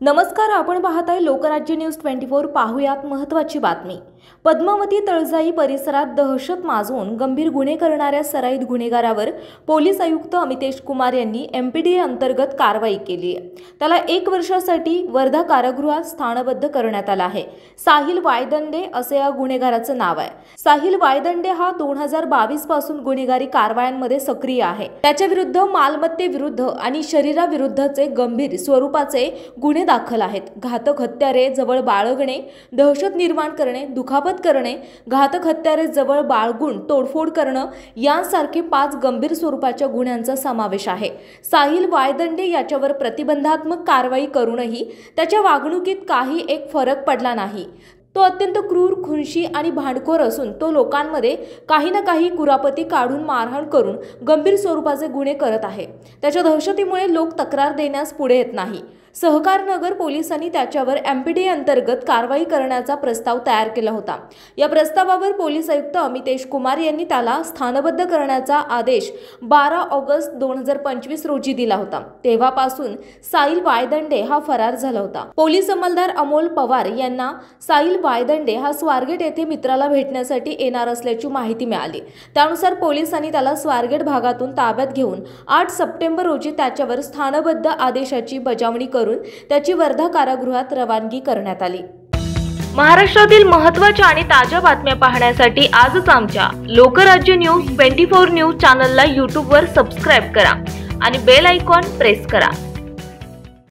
नमस्कार, आपण पाहताय लोकराज्य न्यूज 24। पाहुयात महत्त्वाची बातमी। पद्मावती तळजाई परिसरात दहशत माजवून गंभीर गुन्हे करणाऱ्या सराईत गुन्हेगारावर पोलीस आयुक्त अमितेश कुमार यांनी एमपीडीए अंतर्गत कारवाई केली आहे। त्याला 1 वर्षासाठी वर्धा कारागृहात स्थानबद्ध करण्यात आला आहे। साहिल वायदंडे असे या गुन्हेगाराचं नाव आहे। साहिल वायदंडे हा 2022 पासून गुन्हेगारी कारवायांमध्ये सक्रिय आहे। त्याच्या विरुद्ध मालमत्तेविरुद्ध आणि शरीराविरुद्धचे गंभीर स्वरूपाचे गुन्हे दाखल आहेत। घातक हत्यारे जवळ बाळगणे, दहशत निर्माण करणे, दुखापत करणे, घातक हत्यारे जवळ बाळगून तोडफोड करणं यांसारखे 5 गंभीर स्वरूपाच्या गुन्ह्यांचा समावेश आहे। साहिल वायदंडे याच्यावर प्रतिबंधात्मक कारवाई करूनही त्याच्या वागणुकीत काही एक फरक पडला नाही। तो अत्यंत क्रूर, खुनशी आणि भांडखोर असून तो लोकांमध्ये काही ना काही कुरापती काढून मारहाण करून गंभीर स्वरूपाचे गुन्हे करत आहे। त्याच्या दहशतीमुळे लोक तक्रार देण्यास पुढे येत नाही। सहकार नगर पोलिसांनी त्याच्यावर एमपीडीए अंतर्गत कारवाई करण्याचा प्रस्ताव तयार केला होता। या प्रस्तावावर पोलीस आयुक्त अमितेश कुमार यांनी त्याला स्थानबद्ध करण्याचा आदेश 12 ऑगस्ट 2025 रोजी दिला होता। तेव्हापासून साहिल वायदंडे हा फरार झाला होता। पोलीस अंमलदार अमोल पवार यांना साहिल वायदंडे हा स्वारगेट येथे मित्राला भेटण्यासाठी येणार असल्याची माहिती मिळाली। त्यानुसार पोलिसांनी त्याला स्वारगेट भागातून ताब्यात घेऊन 8 सप्टेंबर रोजी त्याच्यावर स्थानबद्ध आदेशाची बजावणी करून त्याची वर्धा कारागृहात रवानगी करण्यात आली। महाराष्ट्रातील महत्त्वाच्या आणि ताज्या बातम्या पाहण्यासाठी आजच आमच्या लोकराज्य न्यूज 24 न्यूज चॅनलला YouTube वर सबस्क्राइब करा आणि बेल आयकॉन प्रेस करा।